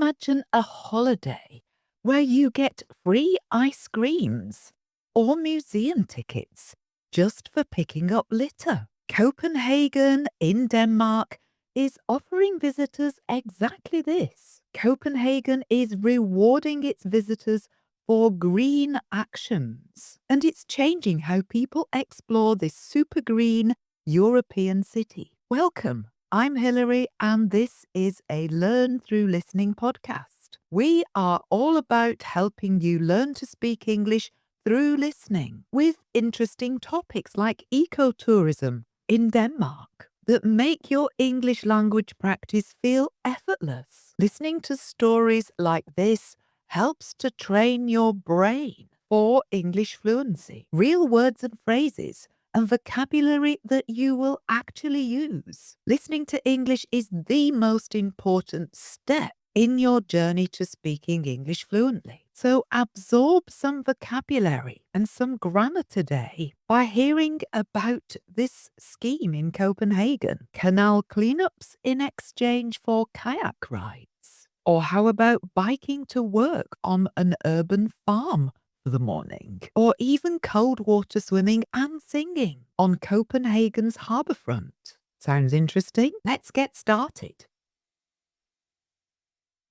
imagine a holiday where you get free ice creams or museum tickets just for picking up litter. Copenhagen in Denmark is offering visitors exactly this. Copenhagen is rewarding its visitors for green actions, and it's changing how people explore this super green European city. Welcome. I'm Hilary, and this is a Learn Through Listening podcast. We are all about helping you learn to speak English through listening with interesting topics like ecotourism in Denmark that make your English language practice feel effortless. Listening to stories like this helps to train your brain for English fluency, real words and phrases, and vocabulary that you will actually use. Listening to English is the most important step in your journey to speaking English fluently. So absorb some vocabulary and some grammar today by hearing about this scheme in Copenhagen. Canal cleanups in exchange for kayak rides. Or how about biking to work on an urban farm for the morning? Or even cold water swimming and singing on Copenhagen's harbourfront. Sounds interesting? Let's get started.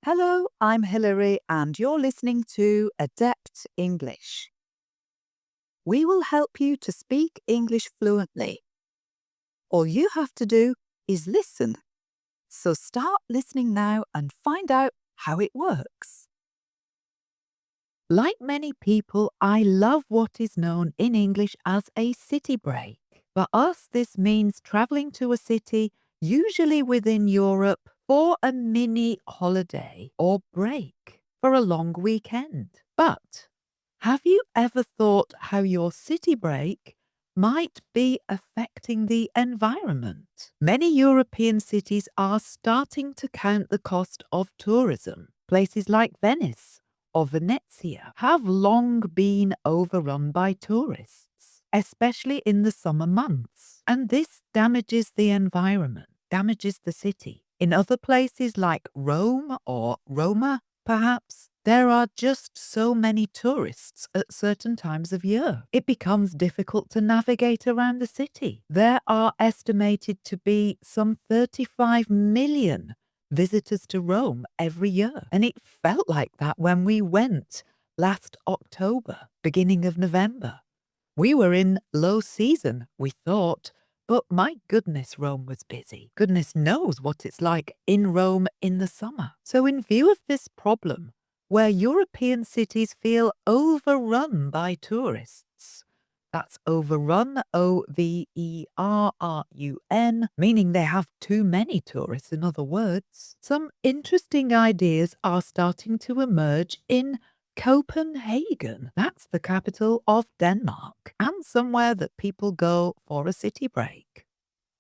Hello, I'm Hilary and you're listening to Adept English. We will help you to speak English fluently. All you have to do is listen. So start listening now and find out how it works. Like many people, I love what is known in English as a city break. For us, this means travelling to a city, usually within Europe, for a mini holiday or break for a long weekend. But have you ever thought how your city break might be affecting the environment? Many European cities are starting to count the cost of tourism. Places like Venice or Venezia have long been overrun by tourists, especially in the summer months. And this damages the environment, damages the city. In other places like Rome or Roma, perhaps, there are just so many tourists at certain times of year. It becomes difficult to navigate around the city. There are estimated to be some 35 million visitors to Rome every year. And it felt like that when we went last October, beginning of November. We were in low season, we thought, but my goodness, Rome was busy. Goodness knows what it's like in Rome in the summer. So in view of this problem, where European cities feel overrun by tourists, that's overrun, O-V-E-R-R-U-N, meaning they have too many tourists, in other words. Some interesting ideas are starting to emerge in Copenhagen. That's the capital of Denmark, and somewhere that people go for a city break.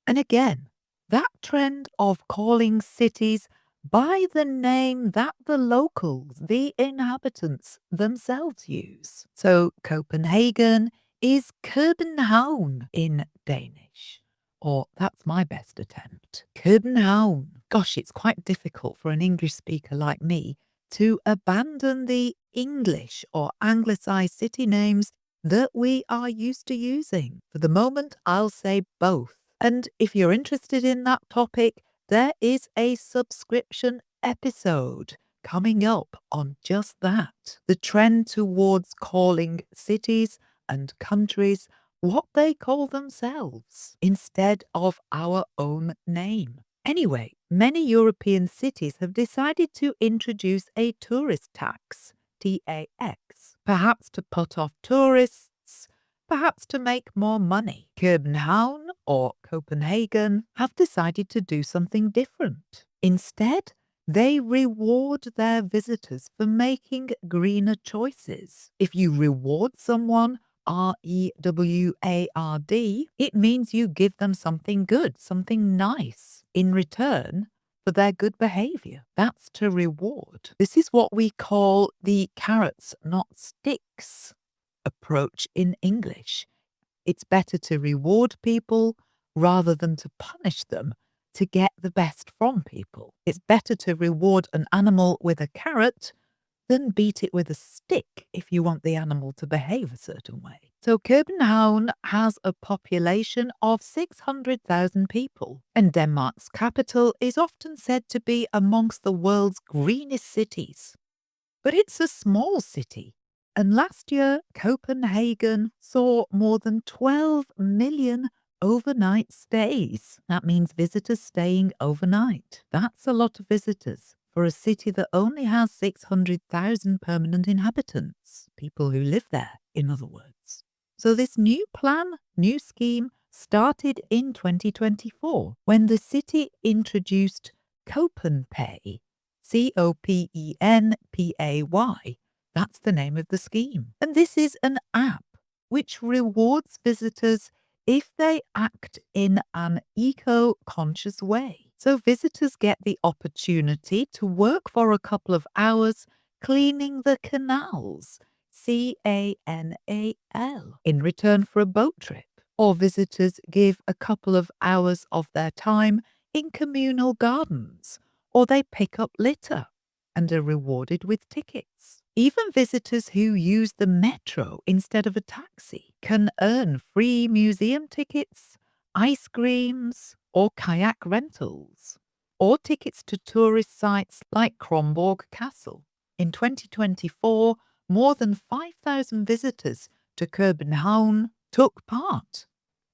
And again, that trend of calling cities by the name that the locals, the inhabitants themselves use. So Copenhagen is København in Danish. Or that's my best attempt. København. Gosh, it's quite difficult for an English speaker like me to abandon the English or anglicized city names that we are used to using. For the moment, I'll say both. And if you're interested in that topic, there is a subscription episode coming up on just that. The trend towards calling cities and countries what they call themselves instead of our own name. Anyway, many European cities have decided to introduce a tourist tax, TAX, perhaps to put off tourists, perhaps to make more money. København or Copenhagen have decided to do something different. Instead, they reward their visitors for making greener choices. If you reward someone, R-E-W-A-R-D, it means you give them something good, something nice in return for their good behavior. That's to reward. This is what we call the carrots, not sticks approach in English. It's better to reward people rather than to punish them to get the best from people. It's better to reward an animal with a carrot than beat it with a stick if you want the animal to behave a certain way. So Copenhagen has a population of 600,000 people, and Denmark's capital is often said to be amongst the world's greenest cities. But it's a small city, and last year Copenhagen saw more than 12 million overnight stays. That means visitors staying overnight. That's a lot of visitors for a city that only has 600,000 permanent inhabitants, people who live there, in other words. So this new plan, new scheme, started in 2024 when the city introduced CopenPay, CopenPay. That's the name of the scheme. And this is an app which rewards visitors if they act in an eco-conscious way. So visitors get the opportunity to work for a couple of hours cleaning the canals, CANAL, in return for a boat trip. Or visitors give a couple of hours of their time in communal gardens, or they pick up litter and are rewarded with tickets. Even visitors who use the metro instead of a taxi can earn free museum tickets, ice creams, or kayak rentals, or tickets to tourist sites like Kronborg Castle. In 2024, more than 5,000 visitors to Copenhagen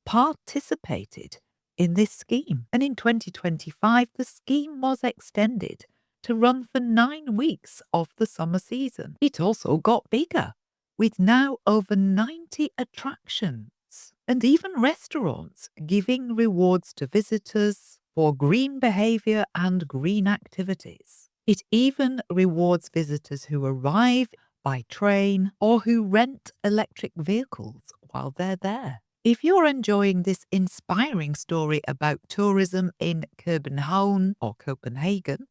participated in this scheme. And in 2025, the scheme was extended to run for 9 weeks of the summer season. It also got bigger, with now over 90 attractions and even restaurants giving rewards to visitors for green behavior and green activities. It even rewards visitors who arrive by train or who rent electric vehicles while they're there. If you're enjoying this inspiring story about tourism in Copenhagen,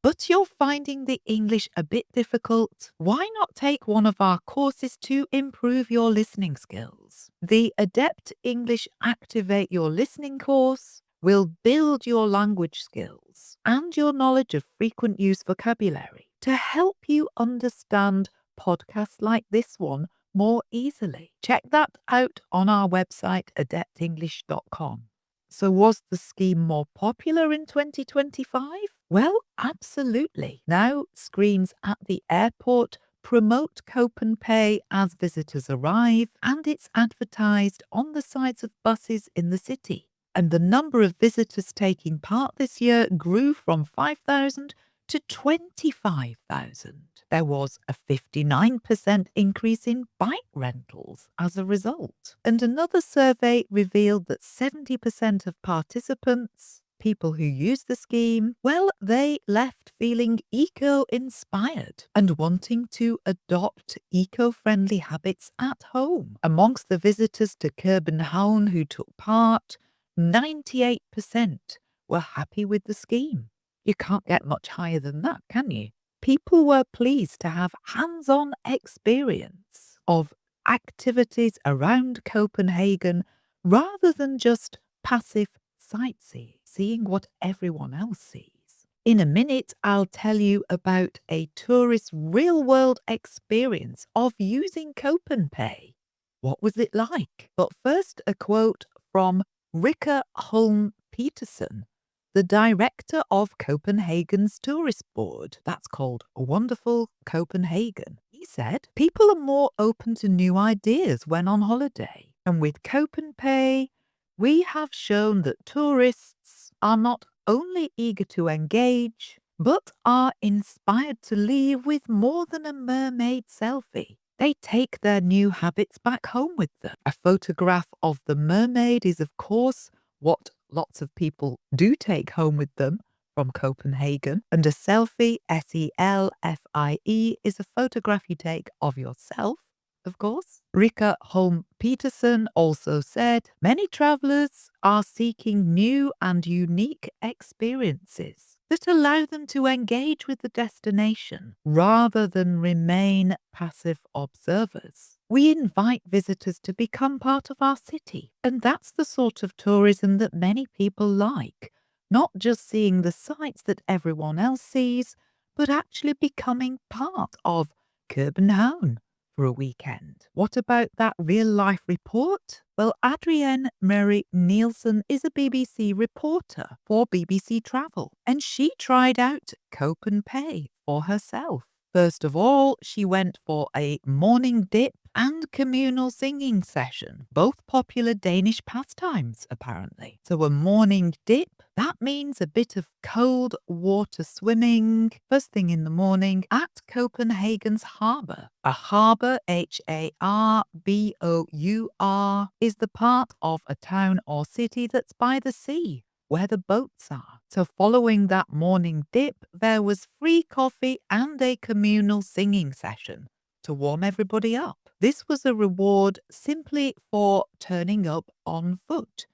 but you're finding the English a bit difficult, why not take one of our courses to improve your listening skills? The Adept English Activate Your Listening course will build your language skills and your knowledge of frequent use vocabulary to help you understand podcasts like this one more easily. Check that out on our website, adeptenglish.com. So was the scheme more popular in 2025? Well, absolutely. Now screens at the airport promote CopenPay as visitors arrive, and it's advertised on the sides of buses in the city. And the number of visitors taking part this year grew from 5,000 to 25,000. There was a 59% increase in bike rentals as a result. And another survey revealed that 70% of participants, people who used the scheme, well, they left feeling eco-inspired and wanting to adopt eco-friendly habits at home. Amongst the visitors to Copenhagen who took part, 98% were happy with the scheme. You can't get much higher than that, can you? People were pleased to have hands-on experience of activities around Copenhagen rather than just passive sightseeing, seeing what everyone else sees. In a minute, I'll tell you about a tourist's real-world experience of using CopenPay. What was it like? But first, a quote from Rikke Holm Petersen, the director of Copenhagen's tourist board. That's called Wonderful Copenhagen. He said, people are more open to new ideas when on holiday. And with CopenPay, we have shown that tourists are not only eager to engage, but are inspired to leave with more than a mermaid selfie. They take their new habits back home with them. A photograph of the mermaid is, of course, what lots of people do take home with them from Copenhagen. And a selfie, SELFIE, is a photograph you take of yourself, of course. Rikke Holm Petersen also said, many travellers are seeking new and unique experiences that allow them to engage with the destination rather than remain passive observers. We invite visitors to become part of our city, and that's the sort of tourism that many people like, not just seeing the sights that everyone else sees, but actually becoming part of Copenhagen for a weekend. What about that real-life report? Well, Adrienne Murray Nielsen is a BBC reporter for BBC Travel, and she tried out CopenPay for herself. First of all, she went for a morning dip and communal singing session, both popular Danish pastimes, apparently. So a morning dip, that means a bit of cold water swimming first thing in the morning at Copenhagen's harbour. A harbour, H-A-R-B-O-U-R, is the part of a town or city that's by the sea, where the boats are. So following that morning dip, there was free coffee and a communal singing session to warm everybody up. This was a reward simply for turning up on foot,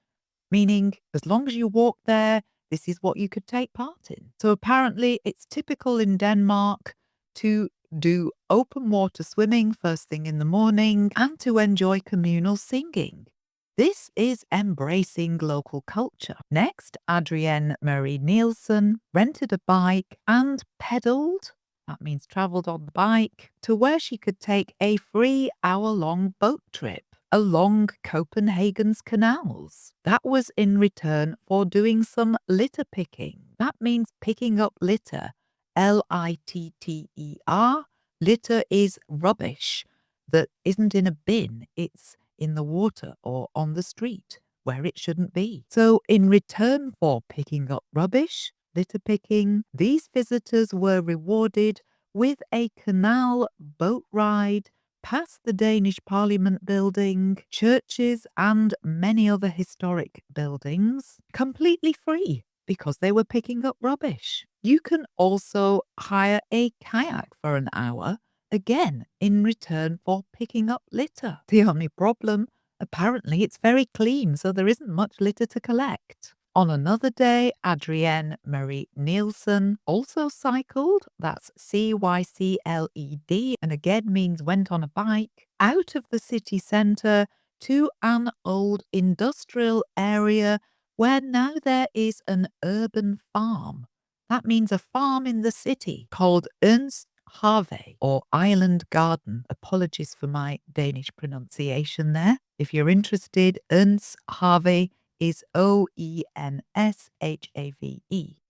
meaning as long as you walk there, this is what you could take part in. So apparently it's typical in Denmark to do open water swimming first thing in the morning and to enjoy communal singing. This is embracing local culture. Next, Adrienne Murray Nielsen rented a bike and pedalled, that means travelled on the bike, to where she could take a free hour-long boat trip along Copenhagen's canals. That was in return for doing some litter picking. That means picking up litter, L-I-T-T-E-R. Litter is rubbish that isn't in a bin, it's in the water or on the street where it shouldn't be. So in return for picking up rubbish, litter picking, these visitors were rewarded with a canal boat ride past the Danish Parliament building, churches and many other historic buildings, completely free because they were picking up rubbish. You can also hire a kayak for an hour, again in return for picking up litter. The only problem, apparently it's very clean, so there isn't much litter to collect. On another day, Adrienne Murray Nielsen also cycled, that's C-Y-C-L-E-D, and again means went on a bike, out of the city centre to an old industrial area where now there is an urban farm. That means a farm in the city called Ernst Harvey or Island Garden. Apologies for my Danish pronunciation there. If you're interested, Ernst Harvey is O-E-N-S-H-A-V-E.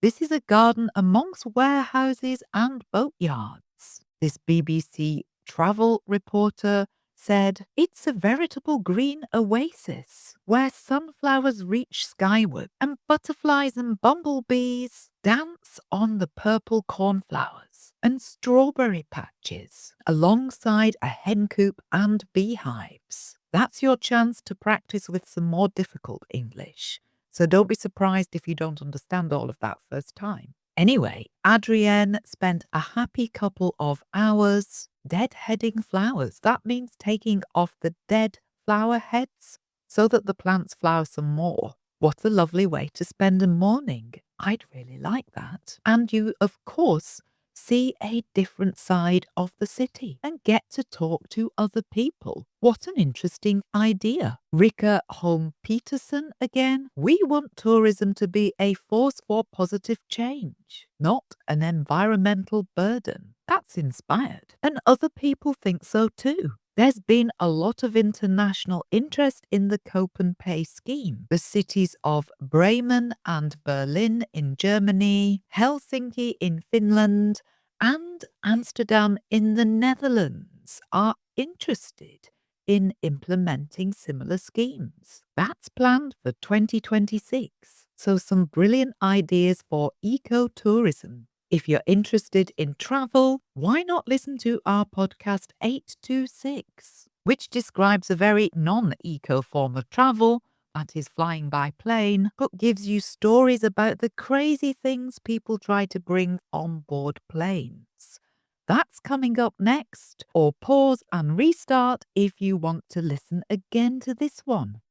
This is a garden amongst warehouses and boatyards. This BBC travel reporter said, "It's a veritable green oasis where sunflowers reach skyward and butterflies and bumblebees dance on the purple cornflowers and strawberry patches alongside a hen coop and beehives." That's your chance to practice with some more difficult English. So don't be surprised if you don't understand all of that first time. Anyway, Adrienne spent a happy couple of hours deadheading flowers. That means taking off the dead flower heads so that the plants flower some more. What a lovely way to spend a morning. I'd really like that. And you, of course, see a different side of the city and get to talk to other people. What an interesting idea. Rikke Holm Peterson again. We want tourism to be a force for positive change, not an environmental burden. That's inspired. And other people think so too. There's been a lot of international interest in the CopenPay scheme. The cities of Bremen and Berlin in Germany, Helsinki in Finland, and Amsterdam in the Netherlands are interested in implementing similar schemes. That's planned for 2026. So some brilliant ideas for eco-tourism. If you're interested in travel, why not listen to our podcast 826, which describes a very non-eco form of travel, that is flying by plane, but gives you stories about the crazy things people try to bring on board planes. That's coming up next, or pause and restart if you want to listen again to this one.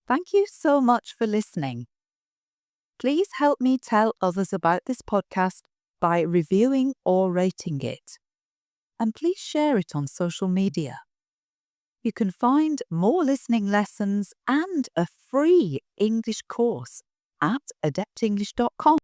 Thank you so much for listening. Please help me tell others about this podcast by reviewing or rating it. And please share it on social media. You can find more listening lessons and a free English course at adeptenglish.com.